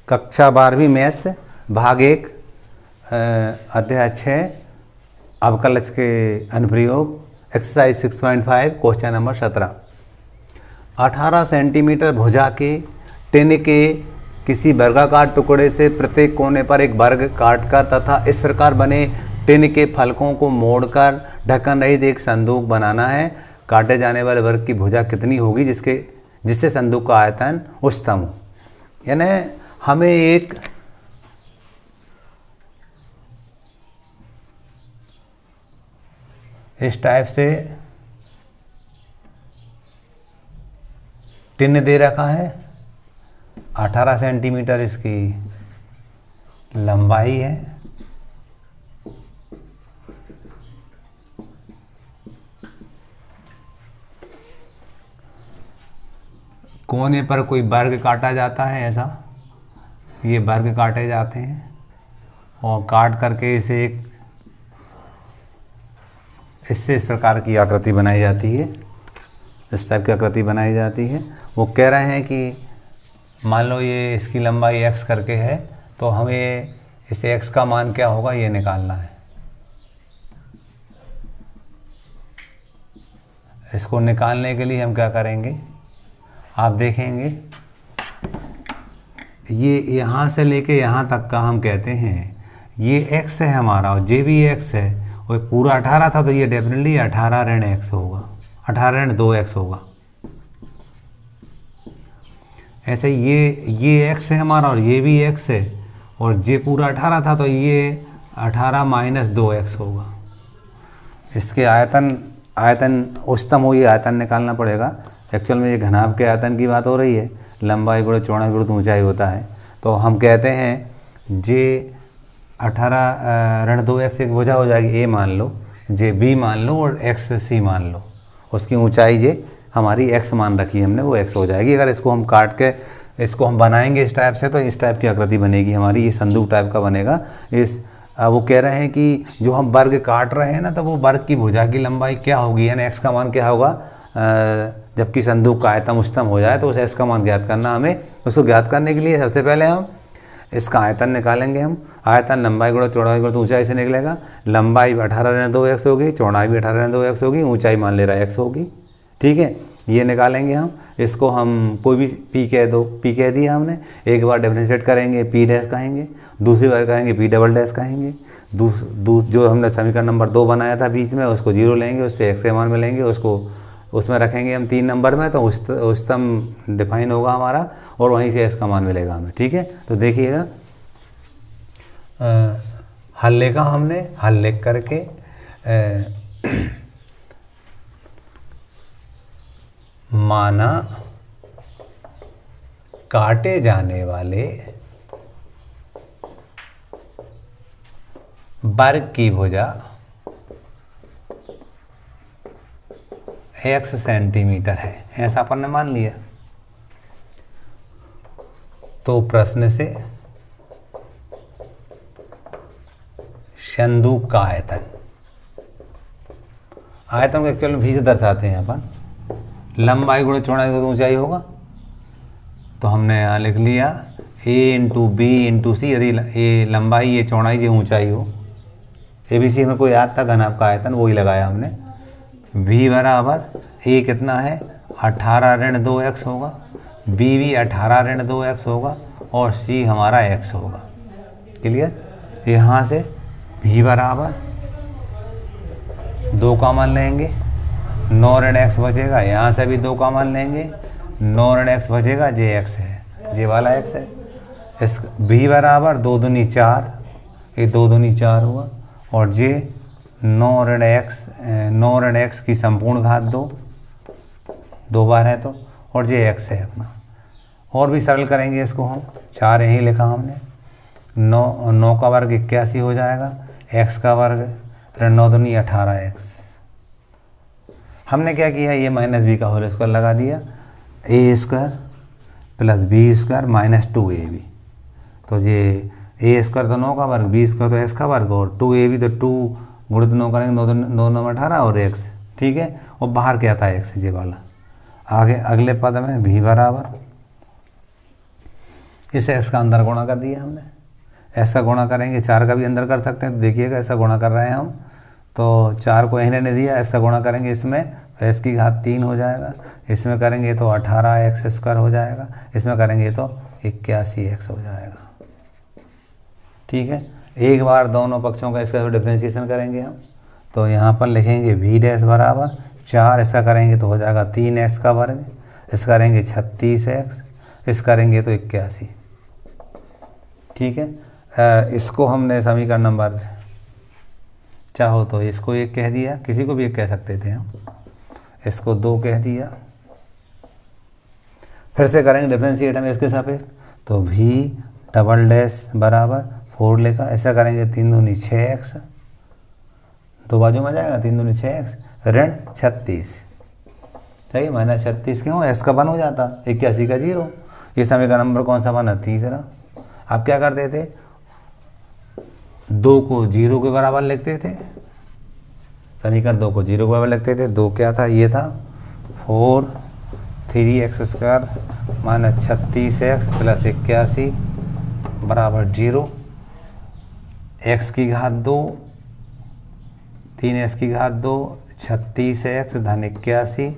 कक्षा 12वीं मैथ्स भाग 1 अध्याय 6 अवकलज के अनुप्रयोग एक्सरसाइज 6.5 क्वेश्चन नंबर 17। 18 सेंटीमीटर भुजा के टिन के किसी वर्गाकार टुकड़े से प्रत्येक कोने पर एक वर्ग काटकर तथा इस प्रकार बने टिन के फलकों को मोड़कर ढक्कन रहित एक संदूक बनाना है। काटे जाने वाले वर्ग की भुजा कितनी होगी जिससे संदूक का आयतन उच्चतम हो। यानी हमें एक इस टाइप से टिन दे रखा है, 18 सेंटीमीटर इसकी लंबाई है, कोने पर कोई वर्ग काटा जाता है, ऐसा ये वर्ग काटे जाते हैं और काट करके इससे इस प्रकार की आकृति बनाई जाती है, इस टाइप की आकृति बनाई जाती है। वो कह रहे हैं कि मान लो ये इसकी लंबाई x करके है, तो हमें इसे x का मान क्या होगा ये निकालना है। इसको निकालने के लिए हम क्या करेंगे, आप देखेंगे ये यहाँ से लेके यहाँ तक का हम कहते हैं ये x है हमारा और ये भी x है और पूरा 18 था, तो ये डेफिनेटली 18 ऋण x होगा, 18 ऋण 2x होगा। ऐसे ये x है हमारा और ये भी x है और ये पूरा 18 था, तो ये 18 माइनस 2x होगा। इसके आयतन उच्चतम हो, ये आयतन निकालना पड़ेगा। एक्चुअल में ये घनाभ के आयतन की बात हो रही है, लंबाई गुणा चौड़ाई गुणा ऊंचाई होता है। तो हम कहते हैं जे 18 ऋण 2x एक भुजा हो जाएगी, a मान लो, जे b मान लो और x c मान लो। उसकी ऊंचाई ये हमारी x मान रखी है हमने, वो x हो जाएगी। अगर इसको हम काट के इसको हम बनाएंगे इस टाइप से, तो इस टाइप की आकृति बनेगी हमारी, ये संदूक टाइप का बनेगा। वो कह रहे हैं कि जो हम वर्ग काट रहे हैं ना, तो वो वर्ग की भुजा की लंबाई क्या होगी, यानी x का मान क्या होगा। जबकि संदूक का आयतन उच्चतम हो जाए तो उस x का मान ज्ञात करना हमें। उसको ज्ञात करने के लिए सबसे पहले हम इसका आयतन निकालेंगे। हम आयतन लंबाई गुणा चौड़ाई गुणा ऊंचाई से निकलेगा। लंबाई 18 ऋण 2x होगी, चौड़ाई भी 18 ऋण 2x होगी, ऊंचाई मान ले रहा है x होगी। ठीक है, ये निकालेंगे हम। इसको हम कोई भी p कह दो, p कह दिया हमने। एक बार डिफरेंशिएट करेंगे p डैश कहेंगे, दूसरी बार कहेंगे p डबल डैश कहेंगे। जो हमने समीकरण नंबर 2 बनाया था बीच में, उसको 0 लेंगे, उससे x के मान मिलेंगे, उसको उसमें रखेंगे हम 3 नंबर में, तो उच्चतम डिफाइन होगा हमारा और वहीं से x का मान मिलेगा हमें। ठीक है, तो देखिएगा हल लिखा हमने, हल लिख करके माना काटे जाने वाले वर्ग की भुजा x सेंटीमीटर है, ऐसा अपन ने मान लिया। तो प्रश्न से संदूक का आयतन को एक्चुअल में भी से दर्शाते हैं अपन, लंबाई गुणा चौड़ाई गुणा ऊंचाई होगा। तो हमने यहाँ लिख लिया a इंटू बी इंटू सी, यदि ये लंबाई ये चौड़ाई ये ऊंचाई हो। ABC में कोई याद था घनाभ का आयतन, वही लगाया हमने। v बराबर a कितना है 18 ऋण 2x होगा, b भी 18 ऋण 2x होगा और c हमारा x होगा। क्लियर। यहाँ से v बराबर 2 का मान लेंगे, 9 ऋण x बचेगा, यहाँ से भी 2 का मान लेंगे, 9 ऋण x बचेगा, जे x है, जे वाला x है। इस v बराबर 2 दूनी 4, ये 2 दूनी 4 हुआ और जे 9 ऋण x की संपूर्ण घात 2 बार है तो, और जे x है अपना। और भी सरल करेंगे इसको हम, 4 यहीं लिखा हमने, 9 का वर्ग 81 हो जाएगा, x का वर्ग ऋण 9 दूनी 18x। हमने क्या किया, ये माइनस b का होल स्क्वायर लगा दिया, a square plus b square minus 2ab। तो ये a स्क्वायर तो 9 का वर्ग, b स्क्वायर तो x का वर्ग और 2ab तो 2 गुणित 9 करेंगे, 9 9 18 और x। ठीक है, और बाहर क्या था x ये वाला। आगे अगले पद में v बराबर इस एक्स का अंदर गुणा कर दिया हमने। एक्स का गुणा करेंगे, 4 का भी अंदर कर सकते हैं, तो देखिएगा ऐसा गुणा कर रहे हैं हम, तो 4 को इन्हें ने दिया, ऐसा गुणा करेंगे इसमें एक्स की घात 3 हो जाएगा, इसमें करेंगे तो 18x² हो जाएगा, इसमें करेंगे तो 81x हो जाएगा। ठीक है, एक बार दोनों पक्षों का इसका डिफ्रेंशिएशन करेंगे हम, तो यहाँ पर लिखेंगे v डैश बराबर 4, ऐसा करेंगे तो हो जाएगा 3x का वर्ग, इस करेंगे 36x, इस करेंगे तो 81। ठीक है, इसको हमने समीकरण नंबर, चाहो तो इसको 1 कह दिया, किसी को भी 1 कह सकते थे हम, इसको 2 कह दिया। फिर से करेंगे डिफ्रेंशिएट हम इसके सापेक्ष, तो v डबल डैश बराबर 4 लिखा, ऐसा करेंगे 3 दूनी 6x, दो बाजू में जाएगा 3 दूनी 6x ऋण 36, सही, -36 क्यों, x का 1 हो जाता, 81 का 0। ये समीकरण नंबर कौन सा बना, तीसरा। आप क्या करते थे, 2 को 0 के बराबर लिखते थे, समीकरण 2 को 0 के बराबर लिखते थे। 2 क्या था, ये था 4 3x² -36x + 81 बराबर 0, x की घात 2 3x की घात 2 36x धन 81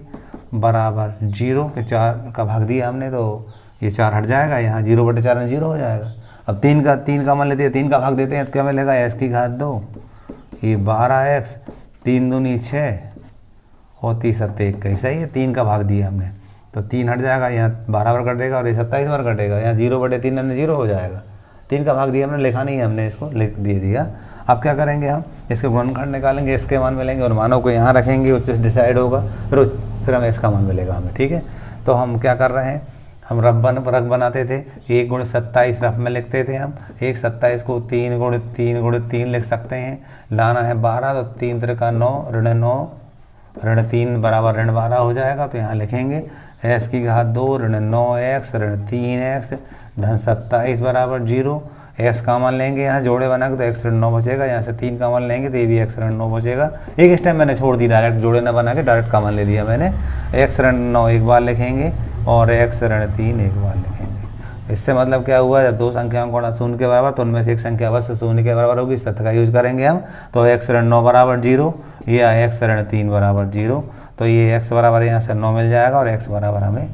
बराबर 0 के 4 का भाग दिया हमने, तो ये 4 हट जाएगा, यहाँ 0/4 में 0 हो जाएगा। अब 3 का मान लेते हैं, 3 का भाग देते हैं तो क्या मिलेगा, x की घात 2, ये 12x 3 दूनी 6 और 30 सत्ते 21, सही है, 3 का भाग दिया हमने, तो 3 हट जाएगा, यहाँ 12 बार कटेगा और ये 27 बार कटेगा, यहाँ 0/3 में 0 हो जाएगा। 3 का भाग दिया हमने, लिखा नहीं है हमने, इसको लिख दे दिया। अब क्या करेंगे हम, इसके गुणनखंड निकालेंगे, इसके मान मिलेंगे और मानों को यहाँ रखेंगे, उच्च डिसाइड होगा, फिर हमें इसका मान मिलेगा हमें। ठीक है, तो हम क्या कर रहे हैं, हम रफ बनाते थे, 1 × 27 रफ में लिखते थे हम, 1 27 को 3 × 3 × 3 लिख सकते हैं, लाना है 12, तो 3 × 3 = 9 ऋण 9 ऋण 3 बराबर ऋण 12 हो जाएगा, तो यहाँ लिखेंगे x की घात 2 ऋण 9x ऋण 3x धन 27 बराबर 0। x का मान लेंगे, यहाँ जोड़े बना के तो x ऋण 9 बचेगा, यहाँ से 3 का मान लेंगे तो ये भी x ऋण 9 बचेगा। एक स्टेप मैंने छोड़ दी, डायरेक्ट जोड़े ना बना के डायरेक्ट का मान ले लिया मैंने। x ऋण 9 एक बार लिखेंगे और x ऋण 3 एक बार लिखेंगे। इससे मतलब क्या हुआ, जब 2 संख्याओं को 0 के बराबर, तो उनमें से एक संख्या अवश्य 0 के बराबर होगी, इस तथ्य का यूज करेंगे हम, तो x ऋण 9 बराबर 0 या x ऋण 3 बराबर 0, तो ये x बराबर यहाँ से 9 मिल जाएगा और x बराबर हमें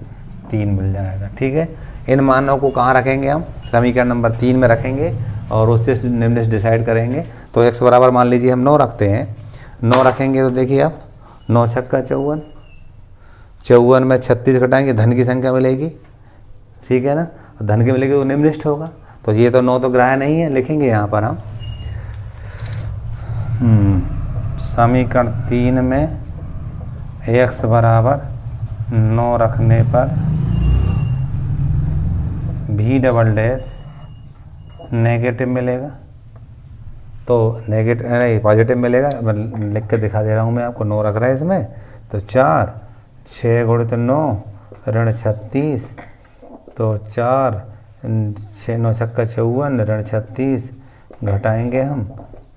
3 मिल जाएगा। ठीक है, इन मानों को कहाँ रखेंगे हम, समीकरण नंबर 3 में रखेंगे और उससे निम्नलिखित डिसाइड करेंगे। तो x बराबर मान लीजिए हम 9 रखते हैं, 9 रखेंगे तो देखिए आप 9 छक्का 54, 54 में 36 घटाएंगे, धन की संख्या मिलेगी, ठीक है ना, धन की मिलेगी तो निम्नलिखित होगा, तो ये तो 9 तो ग्राह्य नहीं है, लिखेंगे यहाँ पर हम समीकरण 3 में x बराबर 9 रखने पर v डबल डैश नेगेटिव मिलेगा, तो नेगेटिव नहीं पॉजिटिव मिलेगा, मैं लिख के दिखा दे रहा हूँ मैं आपको, 9 रख रहा है इसमें, तो 4 6 × 9 ऋण 36, तो 4 6 9 छक्का 54 ऋण 36 घटाएंगे हम,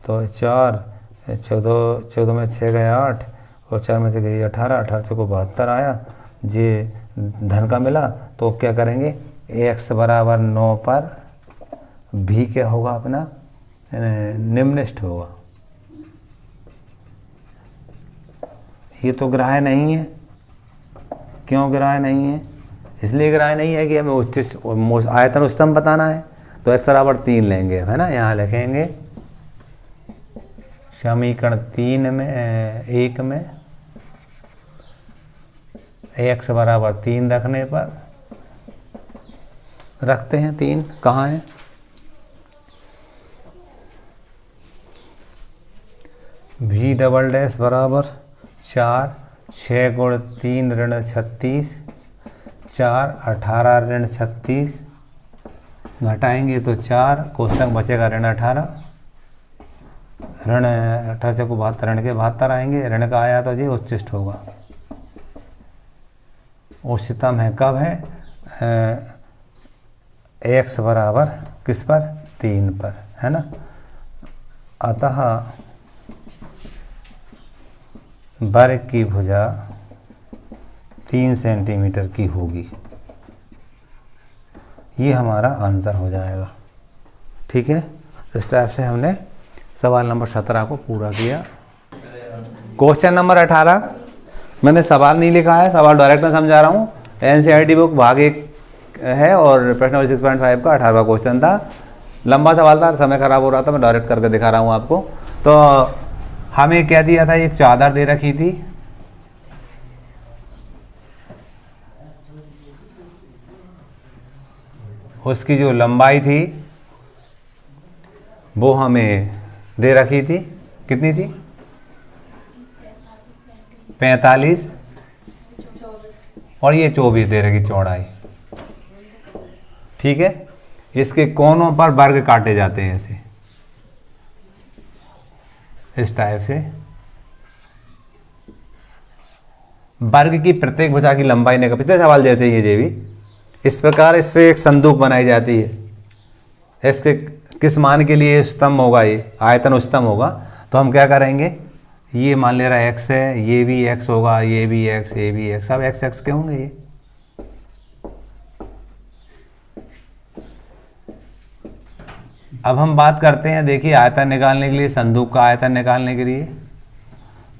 तो 4 14 में 6 गए 8 और 4 में से गई 18, 18 को 72 आया, ये धन का मिला, तो क्या करेंगे, x बराबर 9 पर भी क्या होगा अपना, निम्नलिखित होगा। ये तो ग्राह्य नहीं है, क्यों ग्राह्य नहीं है, इसलिए ग्राह्य नहीं है कि हमें उच्च आयतन उच्चतम बताना है, तो x बराबर 3 लेंगे, है ना, यहाँ लिखेंगे समीकरण 3 में 1 में x बराबर 3 रखने पर, रखते हैं 3 कहाँ है, v डबल डैश बराबर 4 6 × 3 ऋण 36 4 18 ऋण 36 घटाएंगे तो 4 कोष्टक बचेगा ऋण 18 ऋण 18 को 72 ऋण के 72 आएंगे, ऋण का आया तो जी उच्चिष्ट होगा, उच्चतम है कब है, x बराबर किस पर, 3 पर, है ना, अतः वर्ग की भुजा 3 सेंटीमीटर की होगी। ये हमारा आंसर हो जाएगा। ठीक है, इस टाइप से हमने सवाल नंबर 17 को पूरा किया। क्वेश्चन नंबर 18, मैंने सवाल नहीं लिखा है, सवाल डायरेक्ट मैं समझा रहा हूँ। NCERT बुक भाग 1 है और प्रश्न नंबर 6.5 का 18वां क्वेश्चन था। लंबा सवाल था, समय खराब हो रहा था, मैं डायरेक्ट करके दिखा रहा हूँ आपको। तो हमें क्या दिया था, एक चादर दे रखी थी, उसकी जो लंबाई थी वो हमें दे रखी थी, कितनी थी, 45 और ये 24 दे रखी चौड़ाई। ठीक है, इसके कोनों पर वर्ग काटे जाते हैं ऐसे, इस टाइप से। वर्ग की प्रत्येक भुजा की लंबाई ने, पिछले सवाल जैसे ही ये भी इस प्रकार इससे एक संदूक बनाई जाती है। इसके किस मान के लिए स्तंभ होगा, ये आयतन उच्चतम होगा। तो हम क्या करेंगे, ये मान ले रहा है x है, ये भी x होगा, ये भी x, ये भी x, सब x x के होंगे ये। अब हम बात करते हैं, देखिए आयतन निकालने के लिए, संदूक का आयतन निकालने के लिए,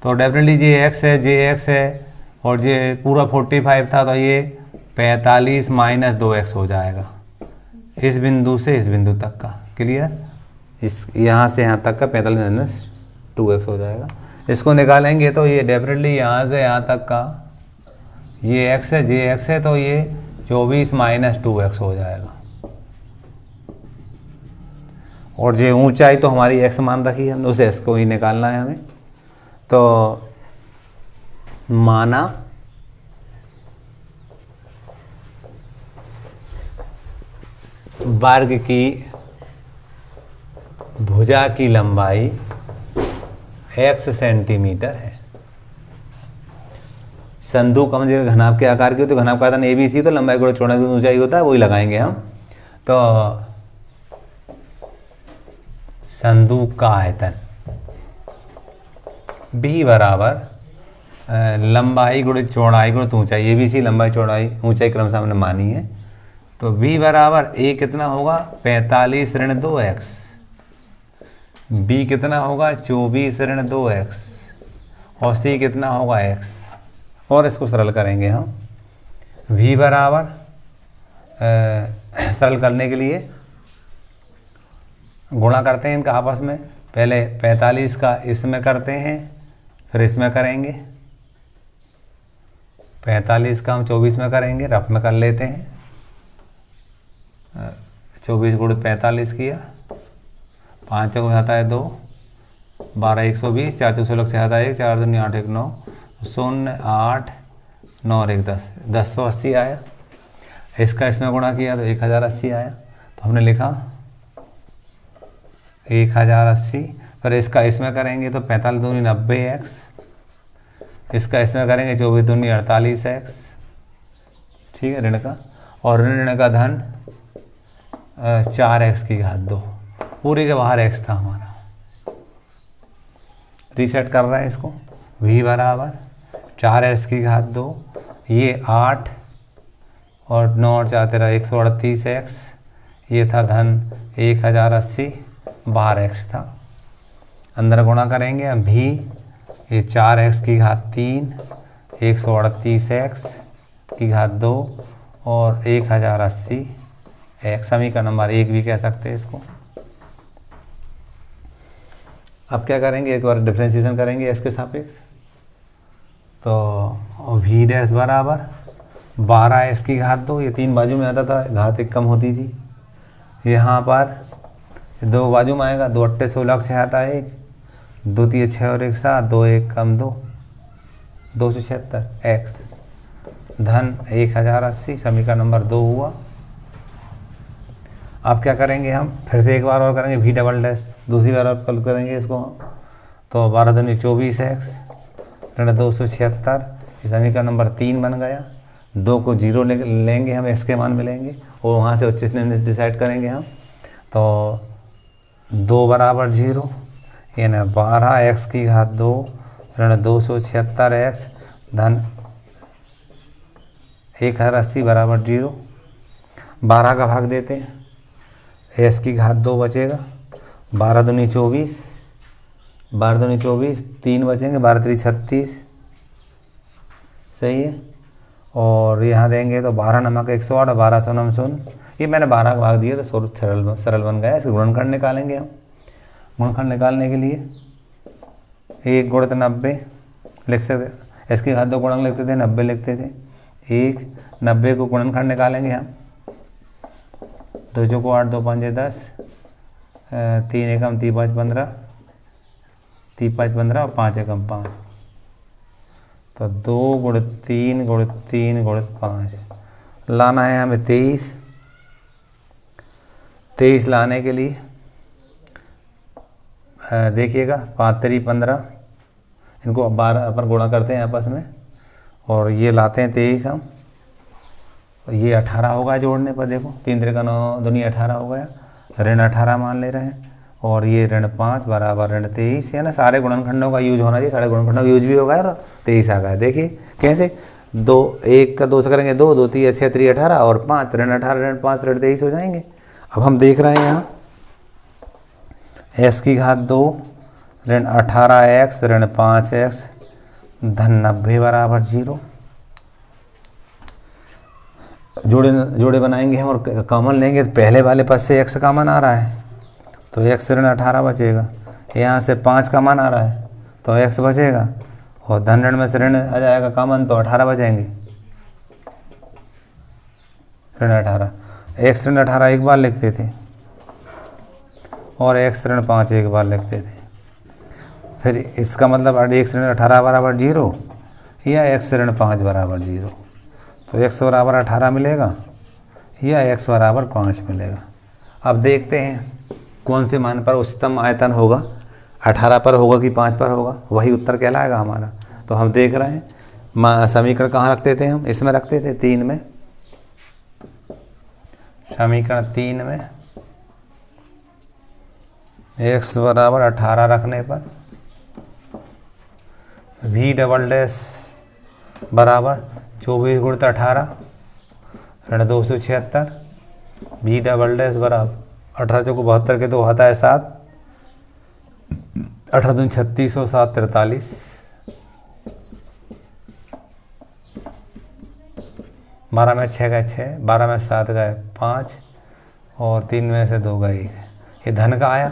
तो डेफिनेटली ये x है, x है और ये पूरा 45 था, तो ये 45 - 2x हो जाएगा, इस बिंदु से इस बिंदु तक का। क्लियर, इस यहाँ से यहाँ तक का 45 - 2x हो जाएगा। इसको निकालेंगे तो ये डेफिनेटली यहाँ से यहाँ तक का ये x है, x है, तो ये 24 - 2x हो जाएगा। और ये ऊंचाई तो हमारी x मान रखी है हमने, उसे x को ही निकालना है हमें। तो माना वर्ग की भुजा की लंबाई x सेंटीमीटर है। संदूक हम जो घनाभ के आकार की होती है, घनाभ का आयतन ABC, तो लंबाई गुणा चौड़ाई की ऊंचाई होता है, वही लगाएंगे हम। तो संदूक का आयतन B बराबर लंबाई गुणित चौड़ाई गुणित ऊंचाई, ABC लंबाई चौड़ाई ऊंचाई क्रमशः हमने मानी है। तो B बराबर A कितना होगा, 45 - 2x, B कितना होगा 24 - 2x और C कितना होगा x। और इसको सरल करेंगे हम, V बराबर सरल करने के लिए गुणा करते हैं इनका आपस में, पहले 45 का इसमें करते हैं, फिर इसमें करेंगे, 45 का हम 24 में करेंगे, रफ में कर लेते हैं। 24 गुणित 45 किया, 5 चौक में आता है 2, 12 120, 4 चौक 16 से आता है 1, 4 दूनी 8 1 9, 0 8 9 और 1 10, 1080 आया। इसका इसमें गुणा किया तो 1080 आया। तो हमने लिखा 1080, फिर इसका इसमें करेंगे तो 45 दूनी 90x, इसका इसमें करेंगे 24 दूनी 48x। ठीक है, ऋण का, और ऋण का धन 4x की घात 2, पूरे के बाहर x था हमारा। रीसेट कर रहा है इसको, v बराबर 4x की घात 2, ये 8 और 9 और 4 13 138x, ये था धन 1080, बाहर x था। अंदर गुणा करेंगे हम भी, ये 4x की घात 3, 138x की घात 2 और 1080 x, समीकरण नंबर 1 भी कह सकते हैं इसको। अब क्या करेंगे, एक बार डिफरेंशिएशन करेंगे x के सापेक्ष। तो v डैश बराबर 12x की घात 2, ये 3 बाजू में आता था, घात 1 कम होती थी। यहाँ पर 2 बाजू में आएगा, 2 8 16 से आता है 1, 2 3 6 और 1 7, 2 1 कम 2, 276 x धन 1080, समीकरण नंबर 2 हुआ। अब क्या करेंगे हम, फिर से एक बार और करेंगे, v डबल डैश दूसरी बार और कल करेंगे इसको हम। तो 12 दूनी 24x ऋण 276, समीकरण नंबर 3 बन गया। 2 को 0 लेंगे हम, x के मान मिलेंगे और वहाँ से उच्च डिसाइड करेंगे हम। तो 2 बराबर 0, यानी 12x की घात 2 ऋण 276x धन 1080 बराबर 0। 12 का भाग देते हैं, s की घात 2 बचेगा, 12 दूनी 24, 12 दूनी 24, 3 बचेंगे, 12 3 36, सही है। और यहाँ देंगे तो 12 नमक 108 और 12 सोनम 0। ये मैंने 12 का भाग दिया तो सरल बन गया। इसके गुणनखंड निकालेंगे हम। गुणनखंड निकालने के लिए 1 गुणित 90 लिख सकते, इसके घात 2 गुणक लिखते थे, 90 लिखते थे। 1 90 को गुणनखंड निकालेंगे हम। 2 चौको 8, 2 5 10, 3 एकम 3 5 15, 3 5 15 और 5 एकम 5। तो 2 गुणित 3 गुणित 3 गुणित 5 लाना है हमें 23। 23 लाने के लिए देखिएगा 5 3 15, इनको 12 पर गुणा करते हैं आपस में और ये लाते हैं 23 हम। ये 18 होगा जोड़ने पर, देखो 3 3 9 दूनी 18 हो गया, ऋण 18 मान ले रहे हैं। और ये ऋण 5 बराबर ऋण 23, है ना। सारे गुणनखंडों का यूज होना चाहिए, सारे गुणनखंडों का यूज भी होगा और 23 आ गया। देखिए कैसे, 2 1 का 2 से करेंगे 2 2 3 6 3 18 और 5 ऋण 18 ऋण 5 ऋण 23 हो जाएंगे। अब हम देख रहे हैं यहाँ s की घात 2 ऋण 18x ऋण 5x धन 90 बराबर 0। जोड़े बनाएंगे हम और कॉमन लेंगे तो पहले वाले पद से x कॉमन आ रहा है तो x ऋण 18 बचेगा। यहाँ से 5 कॉमन आ रहा है तो x बचेगा और धन ऋण में से ऋण आ जाएगा कॉमन तो 18 बचेंगे, ऋण 18। x ऋण 18 एक बार लिखते थे और x ऋण 5 एक बार लिखते थे। फिर इसका मतलब x ऋण 18 बराबर 0 या x ऋण 5 बराबर 0। तो x बराबर 18 मिलेगा या x बराबर 5 मिलेगा। अब देखते हैं कौन से मान पर उच्चतम आयतन होगा, 18 पर होगा कि 5 पर होगा, वही उत्तर कहलाएगा हमारा। तो हम देख रहे हैं समीकरण कहाँ रखते थे हम, इसमें रखते थे 3 में। समीकरण 3 में x बराबर 18 रखने पर v डबल डैश बराबर 24 गुणित 18 ऋण 276, v डबल डैश बराबर 18 चौको 72 के 2 आता है 7, 18 दूनी 36 और 7 43, 12 में 6 गए 6, 12 में 7 गए 5 और 3 में से 2 गए 1। ये धन का आया,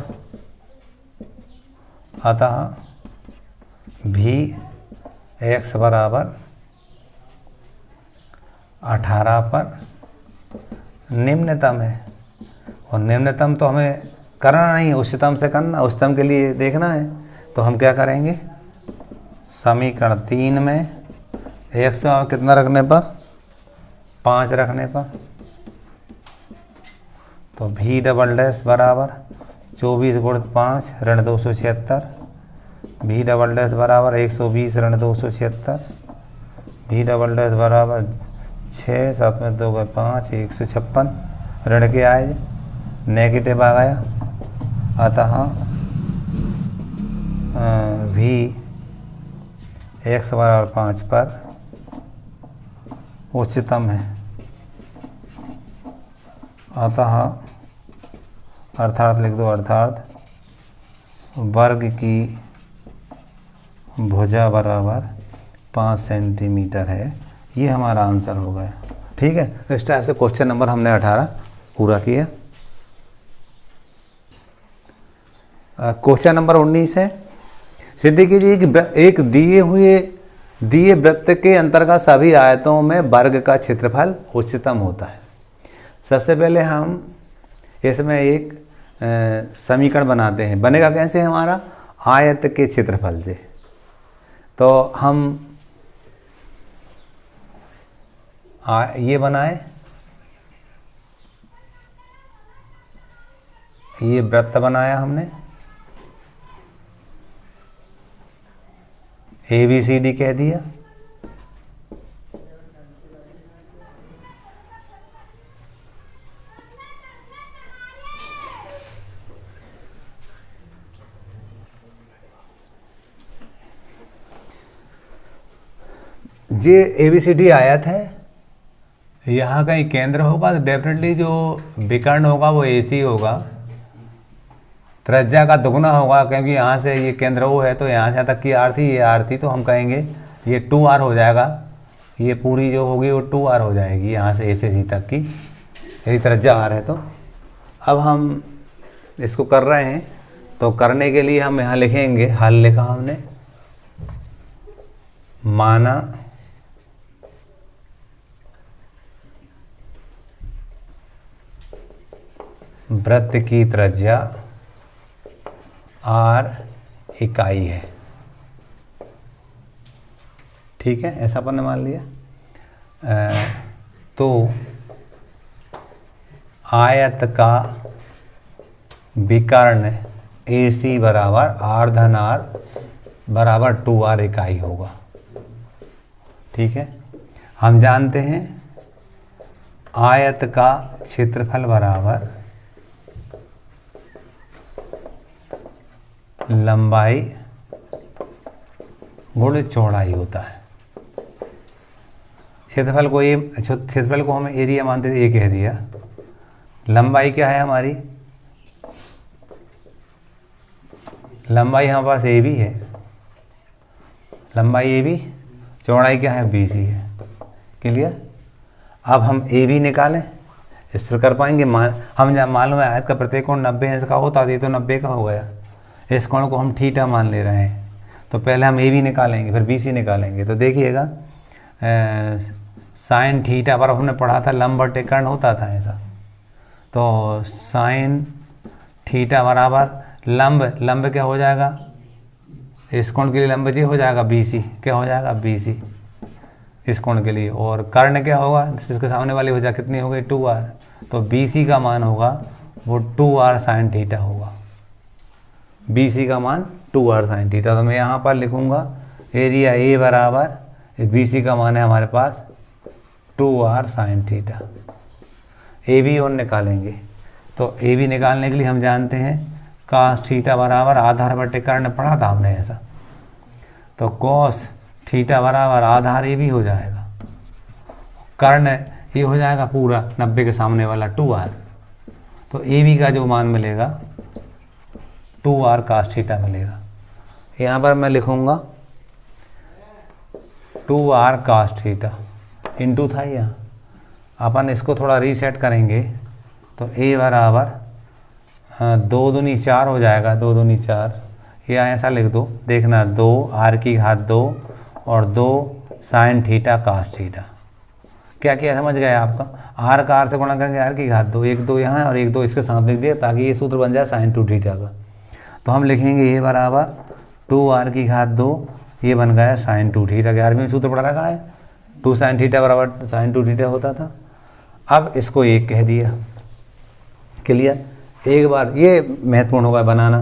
अतः भी x बराबर 18 पर निम्नतम है। और निम्नतम तो हमें करना नहीं, उच्चतम से करना, उच्चतम के लिए देखना है। तो हम क्या करेंगे, समीकरण 3 में x कितना रखने पर, 5 रखने पर, तो v डबल डैश बराबर 24 गुणित 5 ऋण 276, v डबल डैश बराबर 120 ऋण 276, v डबल डैश बराबर 6 7 में 2 गए 5 156, ऋण के आए नेगेटिव आ गया, अतः v x बराबर 5 पर उच्चतम है। अतः अर्थात लिख दो, अर्थात वर्ग की भुजा बराबर 5 सेंटीमीटर है। ये हमारा आंसर हो गया। ठीक है, इस टाइप से क्वेश्चन नंबर हमने 18 पूरा किया। क्वेश्चन नंबर 19 है, सिद्ध कीजिए कि एक दिए वृत्त के अंतर्गत सभी आयतों में वर्ग का क्षेत्रफल उच्चतम होता है। सबसे पहले हम इसमें एक समीकरण बनाते हैं। बनेगा कैसे हमारा, आयत के क्षेत्रफल से। तो हम ये बनाए, ये वृत्त बनाया हमने, ABCD कह दिया। ये ABCD आयत है, यहाँ कहीं केंद्र होगा तो डेफिनेटली जो विकर्ण होगा वो AC होगा, त्रिज्या का दुगना होगा, क्योंकि यहाँ से ये केंद्र O है तो यहाँ से तक की R थी, ये R थी, तो हम कहेंगे ये 2R हो जाएगा। ये पूरी जो होगी वो 2R हो जाएगी यहाँ से A से C तक की, यही त्रिज्या R है। तो अब हम इसको कर रहे हैं, तो करने के लिए हम यहाँ लिखेंगे, हल लिखा हमने, माना वृत्त की त्रिज्या R इकाई है। ठीक है, ऐसा अपन ने मान लिया। तो आयत का विकर्ण AC बराबर R धन R बराबर 2R इकाई होगा। ठीक है, हम जानते हैं आयत का क्षेत्रफल बराबर लंबाई गुणित चौड़ाई होता है। क्षेत्रफल को हम एरिया मानते थे, ये कह दिया। लंबाई क्या है हमारी? लंबाई हमारे पास AB है, लंबाई AB, चौड़ाई क्या है? BC है। क्लियर? अब हम AB निकालें, इस पर कर पाएंगे। हम जब मालूम है आयत का प्रत्येक कोण 90 अंश का होता है, तो 90 का हो गया। इस कोण को हम थीटा मान ले रहे हैं, तो पहले हम AB निकालेंगे, फिर BC निकालेंगे। तो देखिएगा साइन थीटा पर हमने पढ़ा था लंब बटे कर्ण होता था ऐसा। तो साइन थीटा बराबर लंब क्या हो जाएगा? इस कोण के लिए लंब जी हो जाएगा BC, क्या हो जाएगा? BC इस कोण के लिए। और कर्ण क्या होगा? इसके सामने वाली हो जाए, कितनी हो गई? 2R। तो BC का मान होगा वो 2R साइन थीटा होगा। BC का मान 2R साइन थीटा। तो मैं यहाँ पर लिखूँगा एरिया A बराबर, BC का मान है हमारे पास 2R साइन थीटा। AB और निकालेंगे, तो AB निकालने के लिए हम जानते हैं cos थीटा बराबर आधार बटे कर्ण, पढ़ा था हमने ऐसा। तो cos थीटा बराबर आधार AB हो जाएगा, कर्ण ये हो जाएगा पूरा 90 के सामने वाला 2R। तो AB का जो मान मिलेगा 2R cos थीटा मिलेगा। यहाँ पर मैं लिखूँगा 2R cos थीटा, इंटू था यहाँ। अपन इसको थोड़ा रीसेट करेंगे, तो A बराबर 2 दूनी 4 हो जाएगा, 2 दूनी 4। या ऐसा लिख दो, देखना 2 R की घात 2 और 2 साइन थीटा cos थीटा। क्या किया समझ गए आपका? R का R से गुणा करेंगे, R की घात 2, 1 2 यहाँ और 1 2 इसके साथ लिख दिया, ताकि ये सूत्र बन जाए साइन 2 थीटा का। तो हम लिखेंगे ये बराबर 2R की घात 2, ये बन गया साइन 2 थीटा। 11वीं में सूत्र पढ़ा रखा है, 2 साइन थीटा बराबर साइन 2 थीटा होता था। अब इसको 1 कह दिया। क्लियर? एक बार ये महत्वपूर्ण होगा बनाना।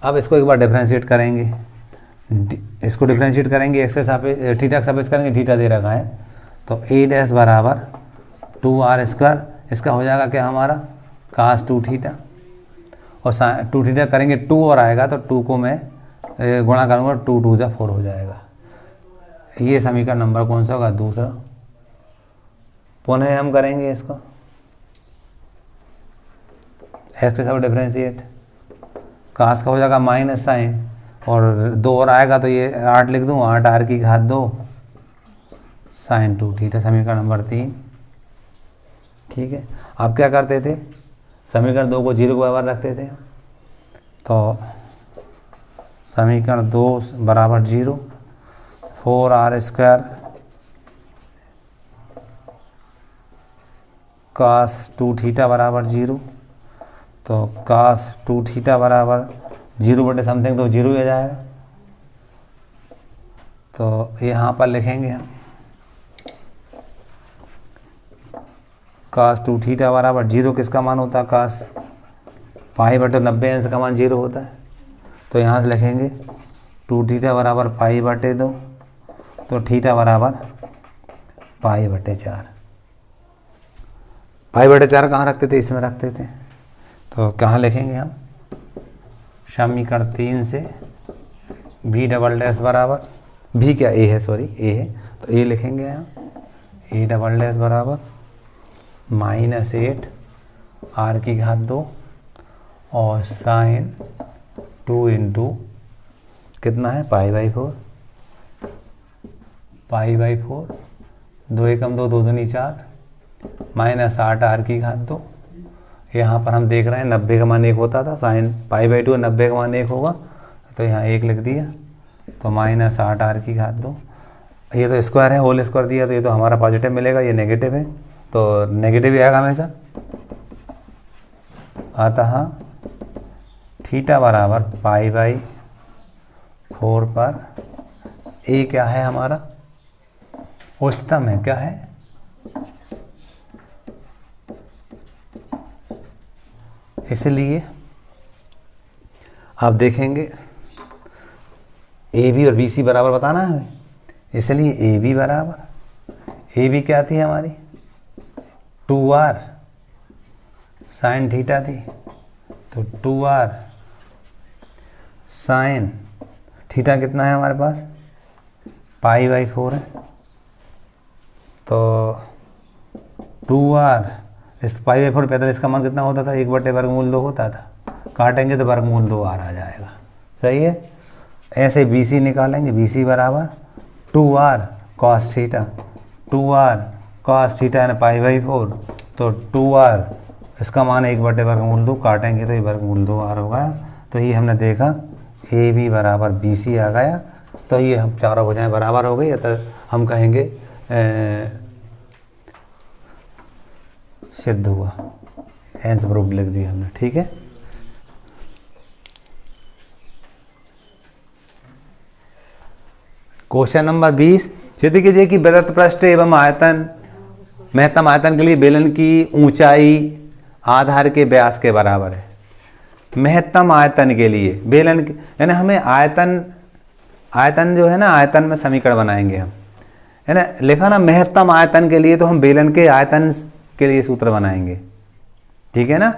अब इसको एक बार डिफ्रेंशिएट करेंगे, इसको डिफ्रेंशिएट करेंगे, एक्स के सापेक्ष थीटा के सापेक्ष करेंगे, थीटा दे रखा है। तो A डैश बराबर 2R स्क्वायर, इसका हो जाएगा क्या हमारा? cos 2 theta. और 2 थीटा करेंगे, 2 और आएगा, तो 2 को मैं गुणा करूँगा, 2 2 जा 4 हो जाएगा। ये समीकरण नंबर कौन सा होगा? दूसरा। पुनः हम करेंगे इसको एक्स के साथ डिफ्रेंशिएट, कास का हो जाएगा माइनस साइन, और 2 और आएगा तो ये 8 लिख दूँ, 8 R की घात 2 साइन 2 थीटा, समीकरण नंबर 3। ठीक है, आप क्या करते थे? समीकरण 2 को 0 के बराबर रखते थे। तो समीकरण 2 बराबर 0, 4R स्क्वायर cos 2 थीटा बराबर 0। तो cos 2 थीटा बराबर 0 बटे समथिंग, तो 0 ही आ जाएगा। तो यहाँ पर लिखेंगे हम cos 2 थीटा बराबर 0, किसका मान होता है? cos पाई बटे 90 अंश का मान 0 होता है। तो यहाँ से लिखेंगे 2 थीटा बराबर पाई बटे 2, तो थीटा बराबर पाई बटे 4। पाई बटे 4 कहाँ रखते थे? इसमें रखते थे। तो कहाँ लिखेंगे हम? समीकरण 3 से B डबल डैश बराबर, B क्या? A है, सॉरी A है, तो A लिखेंगे यहाँ। ए डबल डैश बराबर -8 आर की घात 2 और साइन 2 इंटू कितना है π/4 2 एकम 2 2 दूनी 4 -8 आर की घात 2। यहाँ पर हम देख रहे हैं 90 का मान 1 होता था, साइन π/2 90 का मान 1 होगा, तो यहाँ 1 लिख दिया, तो -8 आर की घात 2। ये तो स्क्वायर है, होल स्क्वायर दिया, तो ये तो हमारा पॉजिटिव मिलेगा, ये नेगेटिव है, तो नेगेटिव ही आएगा हमेशा। अतः थीटा बराबर π/4 पर ए क्या है हमारा, उच्चतम है, क्या है, इसलिए आप देखेंगे ए बी और बी सी बराबर बताना है हमें, इसलिए ए बी बराबर, ए बी क्या थी हमारी 2r साइन थीटा थी, तो 2r साइन थीटा कितना है हमारे पास π/4 है, तो 2r इस π/4 पैदल इसका मान कितना होता था 1/वर्गमूल 2 होता था, काटेंगे तो वर्गमूल 2r आ जाएगा, सही है। ऐसे बी सी निकालेंगे, बी सी बराबर 2r cos theta, 2r cos theta यानी π/4, तो 2r इसका मान 1/वर्गमूल 2, काटेंगे तो ये वर्गमूल 2r होगा, तो ये हमने देखा ए बी बराबर बी सी आ गया, तो ये हम चारों भुजाएं बराबर हो गई, तो हम कहेंगे सिद्ध हुआ, हेंस प्रूव्ड लिख दिया हमने, ठीक है। क्वेश्चन नंबर 20, सिद्ध कीजिए कि प्रदत्त पृष्ठ एवं आयतन महत्तम आयतन के लिए बेलन की ऊंचाई आधार के व्यास के बराबर है। महत्तम आयतन के लिए बेलन यानी हमें आयतन जो है ना, आयतन में समीकरण बनाएंगे हम, है ना, लिखा ना महत्तम आयतन के लिए, तो हम बेलन के आयतन के लिए सूत्र बनाएंगे, ठीक है ना।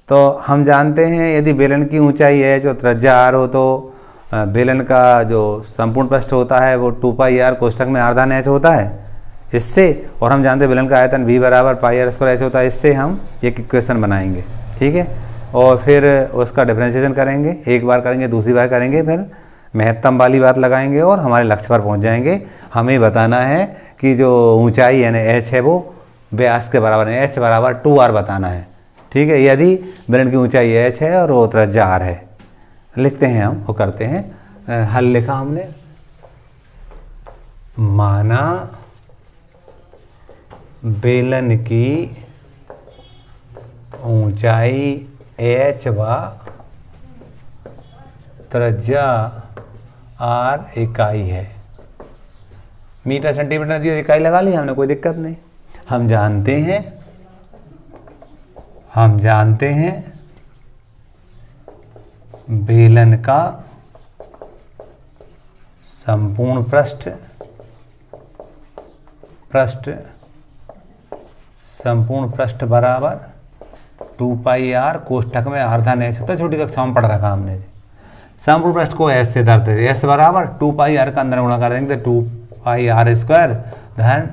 तो हम जानते हैं यदि बेलन की ऊंचाई है जो त्रिज्या r हो, तो बेलन का जो संपूर्ण पृष्ठ होता है वो 2πr कोष्ठक में आधान h होता है, इससे, और हम जानते हैं बेलन का आयतन v बराबर πr² h होता है, इससे हम एक इक्वेशन बनाएंगे, ठीक है, और फिर उसका डिफरेंशिएशन करेंगे, एक बार करेंगे, दूसरी बार करेंगे, फिर महत्तम वाली बात लगाएंगे और हमारे लक्ष्य पर पहुंच जाएंगे। हमें बताना है कि जो ऊंचाई यानी h है वो व्यास के बराबर है, h बराबर 2r बताना है, ठीक है। यदि बेलन की ऊंचाई h है और वो त्रिज्या r है, लिखते हैं हम, वो करते हैं, हल लिखा हमने, माना बेलन की ऊंचाई h व त्रिज्या r इकाई है, मीटर सेंटीमीटर दिया, इकाई लगा ली हमने, कोई दिक्कत नहीं। हम जानते हैं बेलन का संपूर्ण पृष्ठ बराबर 2πr कोष्ठक में आधान h होता है, छोटी कक्षा में पढ़ रखा हमने। संपूर्ण पृष्ठ को s से धरते थे, s बराबर 2πr का अंदर गुणा कर देंगे तो 2πr² धन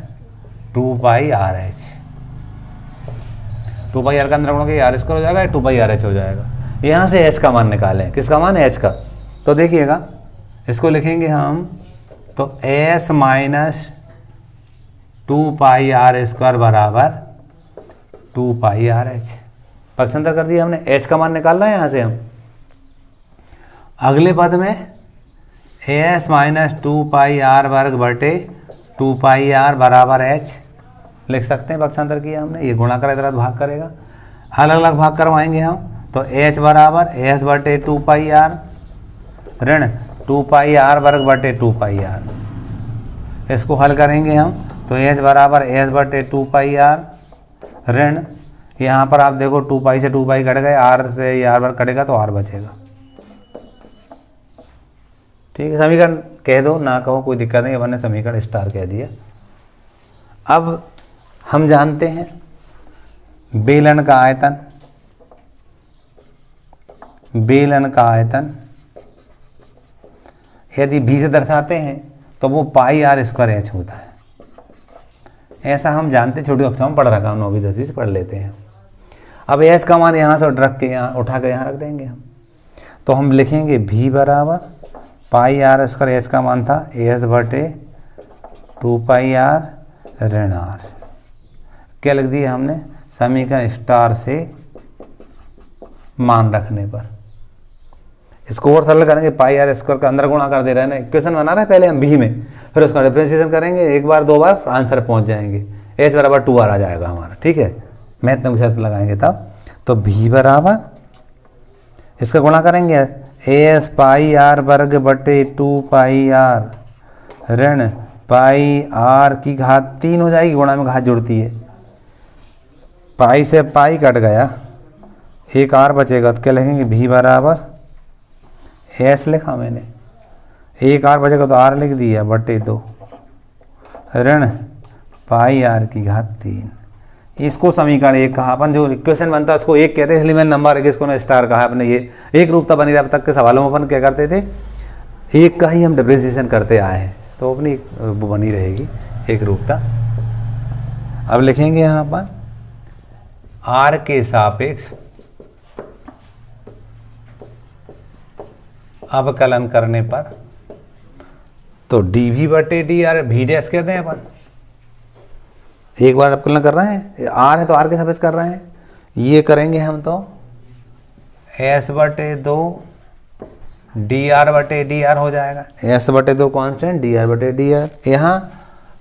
2πrh, 2πr का अंदर गुणा के r² हो जाएगा, 2πrh हो जाएगा। यहाँ से h का मान निकालें, किसका मान, h का, तो देखिएगा इसको लिखेंगे हम, तो s माइनस 2πr² बराबर 2πrh, पक्षांतर कर दिया हमने, h का मान निकालना है यहाँ से हम। अगले पद में s माइनस 2πr² बटे 2πr बराबर h लिख सकते हैं, पक्षांतर किया हमने, ये गुणा करेगा तरह भाग करेगा, अलग अलग भाग करवाएंगे हम, तो h बराबर s बटे 2πr ऋण 2πr² बटे 2πr, इसको हल करेंगे हम, तो h बराबर s बटे 2πr ऋण, यहाँ पर आप देखो 2π से 2π कट गए, r से ये r वर्ग कटेगा तो r बचेगा, ठीक है। समीकरण कह दो ना कहो कोई दिक्कत नहीं, मैंने समीकरण स्टार कह दिया। अब हम जानते हैं बेलन का आयतन यदि b से दर्शाते हैं तो वो πr² h होता है, ऐसा हम जानते, छोटी कक्षा में पढ़ रखा हम, 9वीं 10वीं से पढ़ लेते हैं। अब एस का मान यहाँ से रख के यहाँ उठा के यहाँ रख देंगे हम, तो हम लिखेंगे v बराबर पाई आर स्क्वायर, एस का मान था एस बटे 2 पाई आर ऋण आर। क्या लिख दिया हमने, समीकरण स्टार से मान रखने पर। इसको और सरल करेंगे, पाई आर स्क्वायर का अंदर गुणा कर दे रहे हैं ना, इक्वेशन बना रहे हैं पहले हम भी में, फिर उसका डिफरेंशिएशन करेंगे, एक बार दो बार आंसर पहुंच जाएंगे, एच बराबर 2r आ जाएगा हमारा। ठीक है, मैथ में शर्त लगाएंगे तब, तो v बराबर इसका गुणा करेंगे एस पाई आर वर्ग बटे 2 पाई आर ऋण पाई आर की घात 3 हो जाएगी, गुणा में घात जुड़ती है, पाई से पाई कट गया, एक आर बचेगा, तो क्या लिखेंगे v बराबर एस लिखा मैंने, एक आर बचेगा तो आर लिख दिया बटे 2 ऋण पाई आर की घात 3। इसको समीकरण 1 कहा अपन, जो इक्वेशन बनता है उसको 1 कहते हैं, इसलिए मैंने नंबर 1 इसको ना स्टार कहा अपने। ये एक रूपता बनी रहा, अब तक के सवालों में अपन क्या करते थे, 1 का ही हम डिफरेंशिएशन करते आए हैं, तो अपनी वो बनी रहेगी एक रूपता। अब लिखेंगे यहाँ पर आर के सापेक्ष अवकलन करने पर, तो dv बटे डी आर वी डैश कहते हैं अपन, एक बार अवकलन कर रहे हैं, आर है तो आर के सापेक्ष कर रहे हैं, ये करेंगे हम तो s बटे 2 डी आर बटे डी आर हो जाएगा, s बटे 2 कॉन्स्टेंट, डी आर बटे डी आर, यहाँ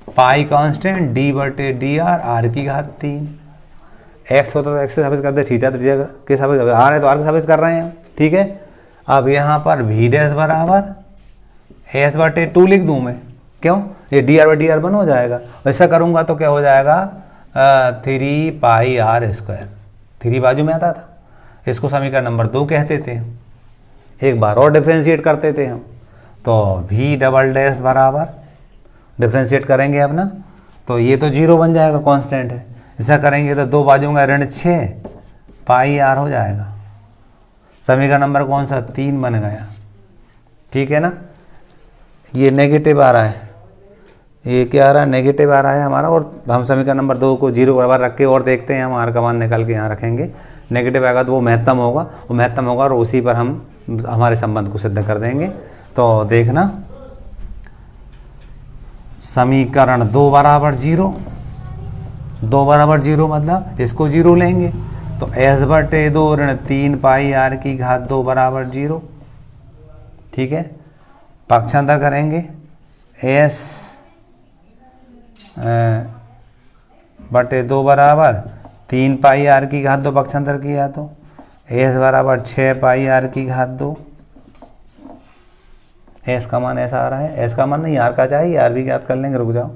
पाई कॉन्स्टेंट, d बटे डी आर आर की घात 3, x होता तो x के सापेक्ष कर दे, थीटा तो थीटा के सापेक्ष, आर है तो आर के सापेक्ष कर रहे हैं हम। ठीक है, अब यहाँ पर v डैश बराबर s बटे 2 लिख दूँ मैं, क्यों, ये डी आर बटे डी आर 1 हो जाएगा, ऐसा करूँगा तो क्या हो जाएगा 3 पाई आर स्क्वायर, 3 बाजू में आता था, इसको समीकरण नंबर 2 कहते थे हम। एक बार और डिफ्रेंशिएट करते थे हम, तो v डबल डैश बराबर डिफ्रेंशिएट करेंगे अपना, तो ये तो 0 बन जाएगा, कांस्टेंट है, ऐसा करेंगे तो 2 बाजू में ऋण 6 पाई आर हो जाएगा, समीकरण नंबर कौन सा 3 बन गया। ठीक है ना, ये नेगेटिव आ रहा है, ये क्या आ रहा है, नेगेटिव आ रहा है हमारा, और हम समीकरण नंबर 2 को 0 बराबर रख के और देखते हैं, हम आर का मान निकाल के यहाँ रखेंगे, नेगेटिव आएगा तो वो महत्तम होगा, वो महत्तम होगा और उसी पर हम हमारे संबंध को सिद्ध कर देंगे। तो देखना, समीकरण 2 बराबर 0, 2 बराबर 0 मतलब इसको 0 लेंगे, तो s बटे 2 ऋण 3 पाई आर की घात 2 बराबर 0। ठीक है, पक्षांतर करेंगे, s बटे 2 बराबर 3 पाई आर की घात 2 पक्षांतर किया तो s बराबर 6 पाई आर की घात 2। s का मान ऐसा आ रहा है, s का मान नहीं आर का चाहिए, आर भी ज्ञात कर लेंगे, रुक जाओ,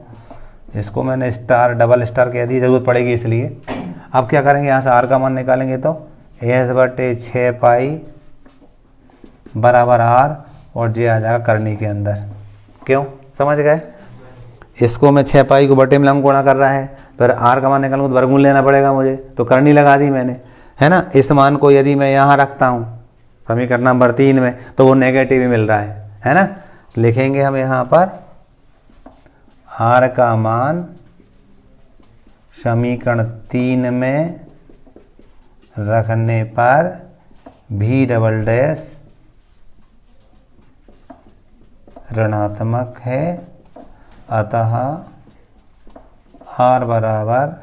इसको मैंने स्टार डबल स्टार कह दी, जरूरत पड़ेगी इसलिए। अब क्या करेंगे, यहाँ से आर का मान निकालेंगे तो s बटे 6 पाई बराबर आर, और जे आ जाएगा करनी के अंदर, क्यों, समझ गए। इसको मैं 6 पाई को बटे में लंब गुणा कर रहा है, फिर आर का मान निकालूंगा तो वर्गमूल लेना पड़ेगा मुझे, तो करनी लगा दी मैंने, है ना। इस मान को यदि मैं यहाँ रखता हूँ समीकरण नंबर 3 में, तो वो नेगेटिव ही मिल रहा है ना। लिखेंगे हम यहाँ पर आर का मान समीकरण 3 में रखने पर v डबल डैश ऋणात्मक है, अतः r बराबर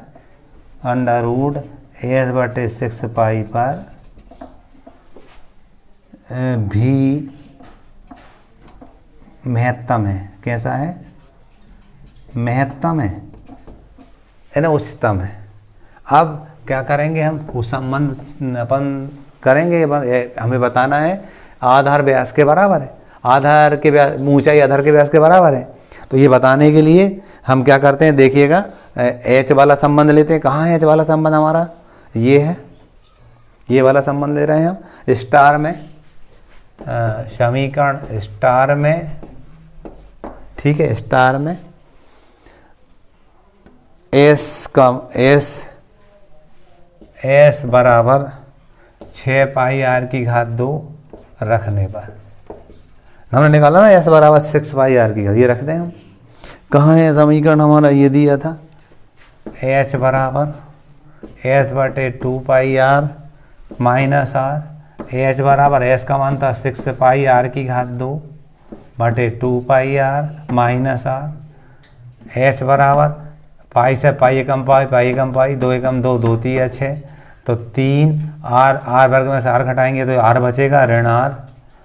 अंडर रूट s बटे 6 पाई पर भी महत्तम है। कैसा है, महत्तम है ना, उच्चतम है। अब क्या करेंगे हम, उस संबंध अपन करेंगे, हमें बताना है आधार व्यास के बराबर है, आधार के व्यास ऊंचाई आधार के व्यास के बराबर है। तो ये बताने के लिए हम क्या करते हैं, देखिएगा h वाला संबंध लेते हैं। कहाँ है h वाला संबंध हमारा, ये है, ये वाला संबंध ले रहे हैं हम स्टार में, समीकरण स्टार में, ठीक है, स्टार में s बराबर 6 पाई आर की घात 2 रखने पर हमने निकाला ना, s बराबर 6 पाई आर की घात, ये रखते हैं हम। कहाँ है समीकरण हमारा, ये दिया था एच बराबर एच बटे 2 पाई आर माइनस आर। एच बराबर एस का मान था 6 पाई आर की घात 2 बटे 2 पाई आर माइनस आर। एच बराबर पाई से पाई एकम पाई, पाई एकम पाई, 2 एकम 2, 2 3 6, तो 3 आर, आर वर्ग में से आर घटाएंगे तो आर बचेगा ऋण आर,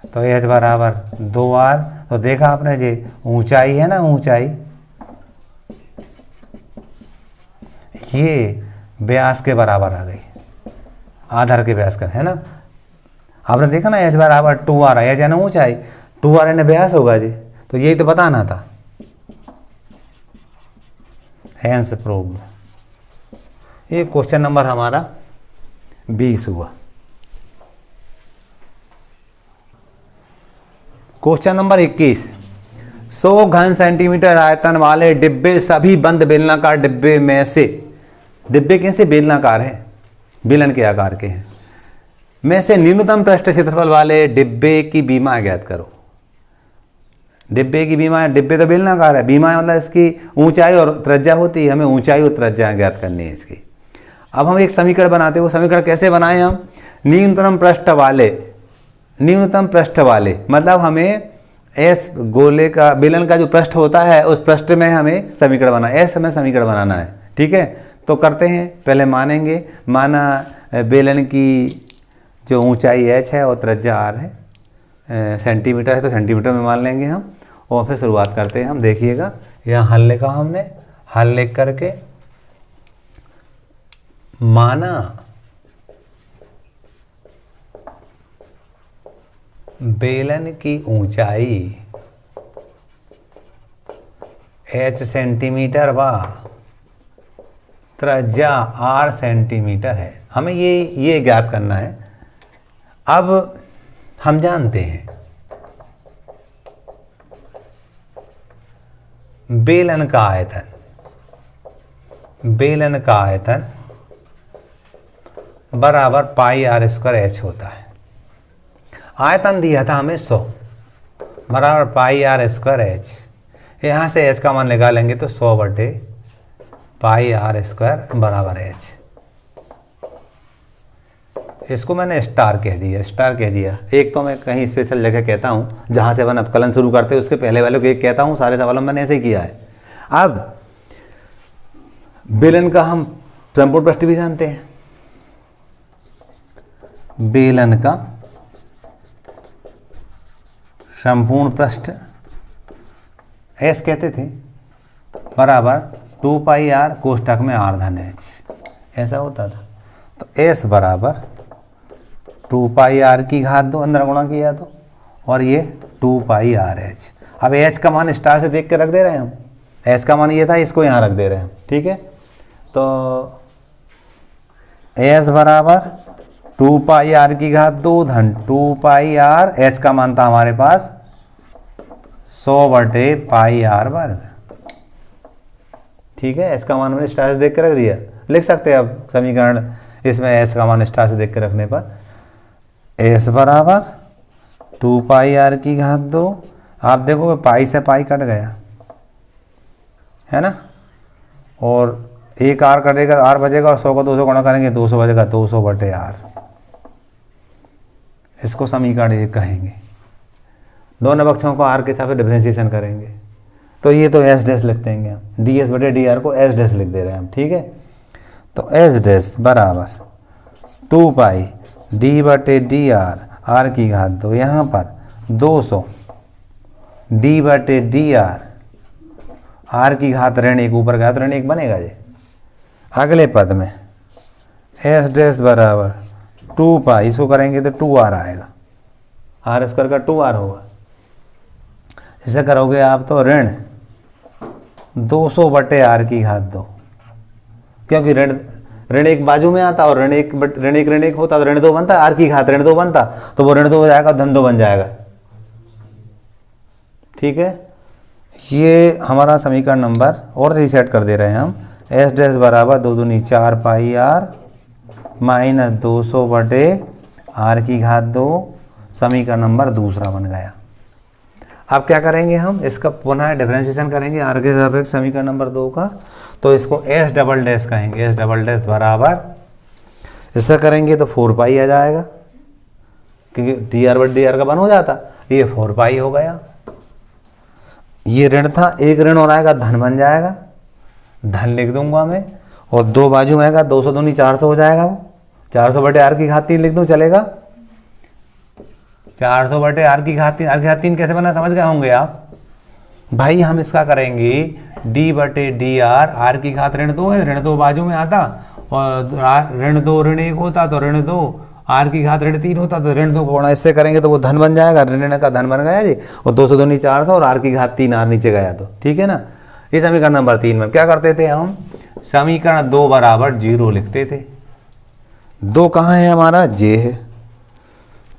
तो एच बराबर 2 आर। तो देखा आपने जी ऊंचाई है ना, ऊंचाई ये व्यास के बराबर आ गई, आधार के व्यास का, है ना। आपने देखा ना एच बराबर 2 आर, एच है ना ऊंचाई, 2 आर ने व्यास होगा जी, तो यही तो बताना था। Hence proved. ये क्वेश्चन नंबर हमारा 20 हुआ। क्वेश्चन नंबर 21, 100 घन सेंटीमीटर आयतन वाले डिब्बे सभी बंद बेलनाकार डिब्बे में से, डिब्बे कैसे बेलनाकार है, बेलन के आकार के हैं, में से न्यूनतम पृष्ठ क्षेत्रफल वाले डिब्बे की बीमा ज्ञात करो। डिब्बे की बीमा, डिब्बे तो बेलनाकार है, बीमा मतलब इसकी ऊंचाई और त्रिज्या होती है, हमें ऊंचाई और त्रिज्या ज्ञात करनी है इसकी। अब हम एक समीकरण बनाते हैं, वो समीकरण कैसे बनाए हम, न्यूनतम पृष्ठ वाले, न्यूनतम पृष्ठ वाले मतलब हमें एस गोले का, बेलन का जो पृष्ठ होता है उस पृष्ठ में हमें समीकरण बनाना, एस हमें समीकरण बनाना है, ठीक है। तो करते हैं, पहले मानेंगे, माना बेलन की जो ऊंचाई एच है और त्रिज्या आर है, सेंटीमीटर है तो सेंटीमीटर में मान लेंगे हम, और फिर शुरुआत करते हैं हम। देखिएगा यहाँ हल लिखा हमने, हल लिख करके माना बेलन की ऊंचाई h सेंटीमीटर व त्रिज्या r सेंटीमीटर है, हमें ये ज्ञात करना है। अब हम जानते हैं बेलन का आयतन, बेलन का आयतन बराबर पाई आर स्क्वायर एच होता है। आयतन दिया था हमें 100 बराबर पाई आर स्क्वायर एच, यहाँ से एच का मान निकालेंगे तो 100 बटे पाई आर स्क्वायर बराबर एच। इसको मैंने स्टार कह दिया, स्टार कह दिया। एक तो मैं कहीं स्पेशल जगह कहता हूँ, जहाँ से अपन अपकलन शुरू करते हैं उसके पहले वाले को एक कहता हूँ, सारे सवालों में मैंने ऐसे ही किया है। अब बेलन का हम संपूर्ण पृष्ठ भी जानते हैं, बेलन का संपूर्ण पृष्ठ एस कहते थे बराबर 2 पाई आर कोष्ठक में आर धन एच, ऐसा होता था। तो एस बराबर 2 पाई आर की घात 2 अंदर गुणा किया तो, और ये 2 पाई आर एच। अब एच का मान स्टार से देख के रख दे रहे हैं हम, एच का मान ये था, इसको यहाँ रख दे रहे हैं, ठीक है। तो एस बराबर 2 पाई आर की घात 2 धन 2 पाई आर, एच का मान था हमारे पास 100 बटे पाई आर वर्ग, ठीक है। एच का मान मैंने स्टार से देख के रख दिया, लिख सकते हैं अब समीकरण इसमें एच का मान स्टार से देख के रखने पर। एस बराबर 2 पाई आर की घात 2, आप देखोगे पाई से पाई कट गया है ना, और एक आर कटेगा, आर बचेगा, और 100 का 200 गुणा करेंगे 200 बचेगा, 200 बटे आर। इसको समीकरण ये कहेंगे। दोनों पक्षों को आर के हिसाब से डिफरेंशिएशन करेंगे, तो ये तो एस डैश लिख देंगे हम, डी एस बटे डी आर को एस डैश लिख दे रहे हैं हम, ठीक है। तो एस डैश बराबर 2 पाई डी बटे डी आर, आर की घात 2, यहाँ पर 200 डी बटे डी आर, आर की घात ऋण 1 ऊपर गया तो ऋण 1 बनेगा जी। अगले पद में एस डैश बराबर 2 पाई, इसको करेंगे तो 2 आर आएगा, आर स्क्वायर का 2 आर होगा। इसे करोगे आप तो ऋण 200 बटे आर की घात 2, क्योंकि ऋण 1 बाजू में आता और ऋण 1 होता तो ऋण 2 बनता, आर की घात ऋण 2 बनता, तो वो ऋण 2 हो जाएगा, धन 2 बन जाएगा, ठीक है। ये हमारा समीकरण नंबर, और रीसेट कर दे रहे हैं हम, एस डैश बराबर 2 दूनी 4 पाई आर माइनस 200 बटे आर की घात 2, समीकरण नंबर दूसरा बन गया। अब क्या करेंगे हम, इसका पुनः डिफरेंशिएशन करेंगे आर के सापेक्ष समीकरण नंबर 2 का। तो इसको एस डबल डैश कहेंगे। एस डबल डैश बराबर, इससे करेंगे तो 4 पाई आ जाएगा, क्योंकि D R but D R का 1 हो जाता, ये 4 पाई हो गया। ये ऋण था, एक ऋण और आएगा, धन बन जाएगा, धन लिख दूंगा मैं, और 2 बाजू में आएगा, 200 दूनी 400 हो जाएगा, वो 400 बटे आर की घात 3 लिख दूं, चलेगा। 400 बटे आर की घात 3, आर की घात 3 कैसे बना समझ गए होंगे आप भाई। हम इसका करेंगे डी बटे डी आर की घात ऋण 2 है, ऋण 2 बाजू में आता, और ऋण 2 ऋण 1 होता तो ऋण 2, आर की घात ऋण 3 होता तो ऋण 2 गुणा इससे करेंगे तो वो धन बन जाएगा, ऋण का धन बन गया जी, और 200 दूनी 400 और आर की घात 3 आर नीचे गया तो ठीक है ना। ये समीकरण नंबर 3 में क्या करते थे हम, समीकरण 2 बराबर 0 लिखते थे। 2 कहाँ है हमारा, जे है,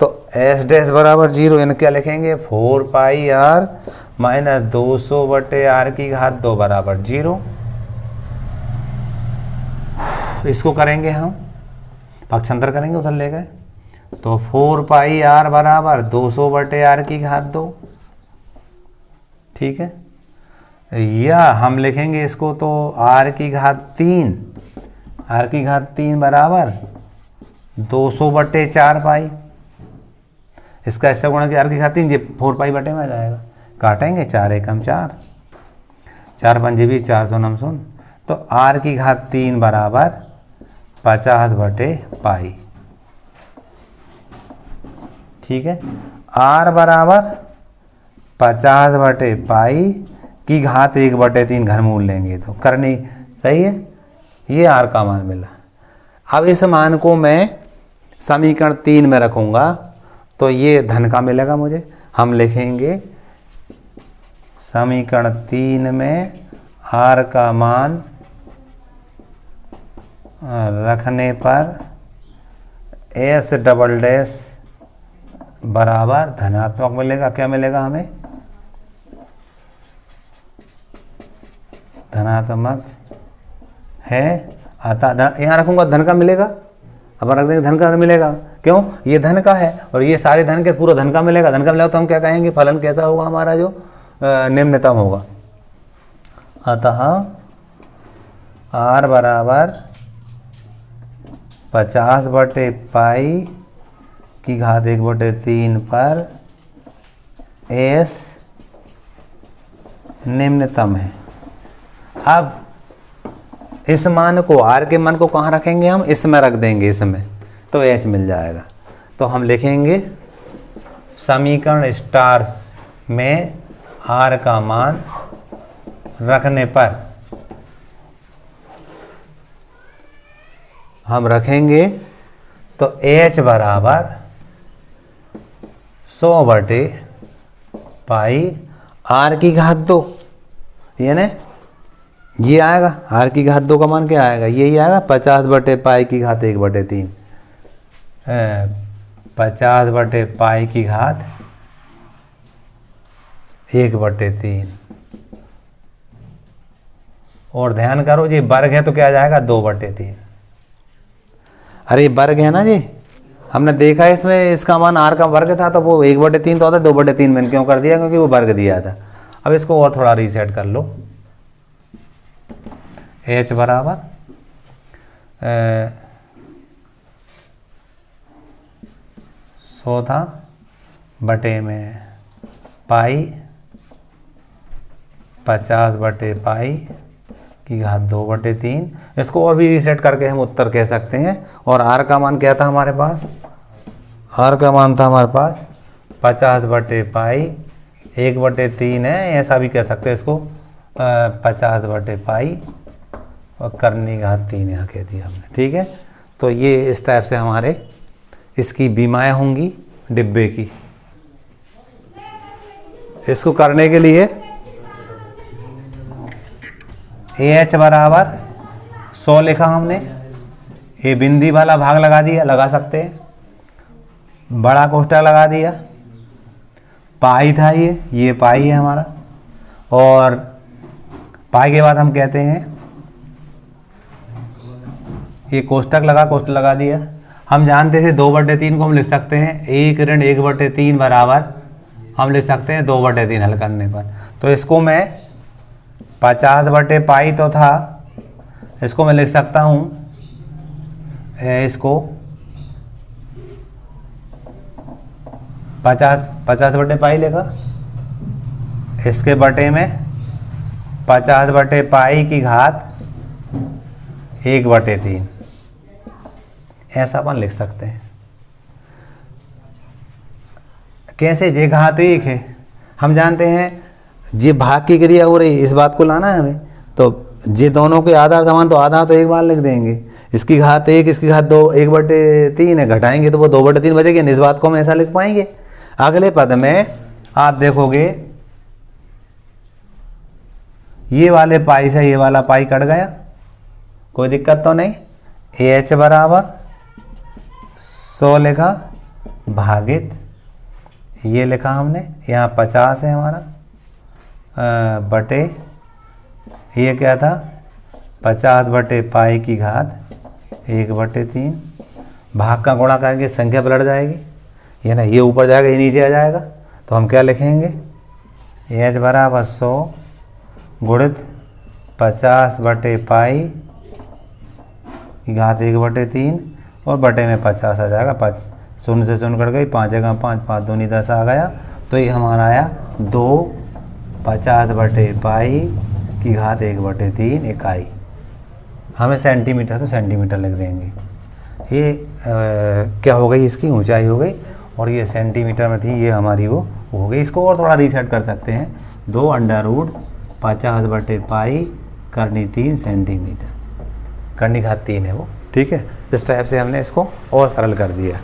तो एस डैश बराबर 0, यानी क्या लिखेंगे 4 पाई आर माइनस 200 बटे आर की घात 2 बराबर 0। इसको करेंगे हम, पक्षांतर करेंगे, उधर ले गए, तो 4 पाई आर बराबर 200 बटे आर की घात 2, ठीक है। या हम लिखेंगे इसको तो आर की घात 3, आर की घात 3 बराबर 200 बटे 4 पाई, इसका इससे गुणा किया, आर की घात 3 ये 4 पाई बटे में आ जाएगा, काटेंगे 4 एकम 4, 4 पंजे 20, 400 नम सुन, तो आर की घात 3 बराबर 50 बटे पाई, ठीक है। आर बराबर 50 बटे पाई की घात 1 बटे 3 घनमूल लेंगे तो करनी सही है, ये आर का मान मिला। अब इस मान को मैं समीकरण 3 में रखूंगा तो ये धन का मिलेगा मुझे। हम लिखेंगे समीकरण 3 में आर का मान रखने पर एस डबल डैश बराबर धनात्मक मिलेगा। क्या मिलेगा हमें, धनात्मक है, आता यहाँ रखूंगा धन का मिलेगा, अब रख देंगे धन का मिलेगा, क्यों, ये धन का है और ये सारे धन के पूरा धन का मिलेगा, धन का मिलेगा तो हम क्या कहेंगे, फलन कैसा होगा हमारा, जो निम्नतम होगा। अतः आर बराबर 50 बटे पाई की घात 1 बटे 3 पर एस निम्नतम है। अब इस मान को, आर के मान को कहाँ रखेंगे हम, इसमें रख देंगे, इसमें तो एच मिल जाएगा। तो हम लिखेंगे समीकरण स्टार्स में आर का मान रखने पर हम रखेंगे तो एच बराबर 100 बटे पाई आर की घात 2, यानी ये आएगा, आर की घात 2 का मान क्या आएगा, यही आएगा 50 बटे पाई की घात 1 बटे 3, 50 बटे पाई की घात 1 बटे 3। और ध्यान करो जी वर्ग है तो क्या आ जाएगा 2 बटे 3। अरे वर्ग है ना जी, हमने देखा है इसमें इसका मान आर का वर्ग था तो वो 1 बटे 3 तो आता, 2 बटे 3 मैंने क्यों कर दिया, क्योंकि वो वर्ग दिया था। अब इसको और थोड़ा रीसेट कर लो, एच बराबर 100 था बटे में पाई 50 बटे पाई की घात 2 बटे 3। इसको और भी रीसेट करके हम उत्तर कह सकते हैं। और आर का मान क्या था हमारे पास, आर का मान था हमारे पास 50 बटे पाई 1 बटे 3 है, ऐसा भी कह सकते हैं इसको 50 बटे पाई और करनी घात 3 यहाँ कह दिया हमने, ठीक है। तो ये इस टाइप से हमारे इसकी बीमाएँ होंगी डिब्बे की। इसको करने के लिए एच बराबर 100 लिखा हमने, ये बिंदी वाला भाग लगा दिया, लगा सकते हैं, बड़ा कोष्ठक लगा दिया, पाई था ये पाई है हमारा, और पाई के बाद हम कहते हैं ये कोष्ठक लगा दिया। हम जानते थे 2 बटे 3 को हम लिख सकते हैं 1 ऋण 1 बटे 3 बराबर हम लिख सकते हैं 2 बटे 3 हल करने पर। तो इसको मैं 50 बटे पाई तो था इसको मैं लिख सकता हूँ इसको 50/पाई लिखा, इसके बटे में 50/पाई की घात 1/3, ऐसा अपन लिख सकते हैं। कैसे? जे घात 1 है, हम जानते हैं जे भाग की क्रिया हो रही, इस बात को लाना है हमें, तो जे दोनों के आधार समान, तो आधार तो एक बार लिख देंगे, इसकी घात 1, इसकी घात 2, 1/3 है, घटाएंगे तो वो 2/3 बचेगी, इस बात को हम ऐसा लिख पाएंगे। अगले पद में आप देखोगे ये वाले पाई से ये वाला पाई कट गया, कोई दिक्कत तो नहीं। AH बराबर 100 लिखा, भागित ये लिखा हमने, यहाँ 50 है हमारा, बटे ये क्या था, 50/पाई की घात 1/3, भाग का गुणा करेंगे संख्या पलट जाएगी, ये ना, ये ऊपर जाएगा, ये नीचे आ जाएगा, तो हम क्या लिखेंगे, AH बराबर 100 गुणित 50/पाई की घात 1/3 और बटे में 50 आ जाएगा, 5 शून्य से शून्य कट गई, 5 जगह 5, 5 दूनी 10 आ गया, तो ये हमारा आया 2 50/पाई की घात 1/3 इकाई। हमें सेंटीमीटर तो सेंटीमीटर लिख देंगे। ये क्या हो गई, इसकी ऊंचाई हो गई, और ये सेंटीमीटर में थी, ये हमारी वो हो गई। इसको और थोड़ा रीसेट कर सकते हैं, 2√50/पाई करनी 3 सेंटीमीटर, करनी घात 3 है वो, ठीक है। इस टाइप से हमने इसको और सरल कर दिया।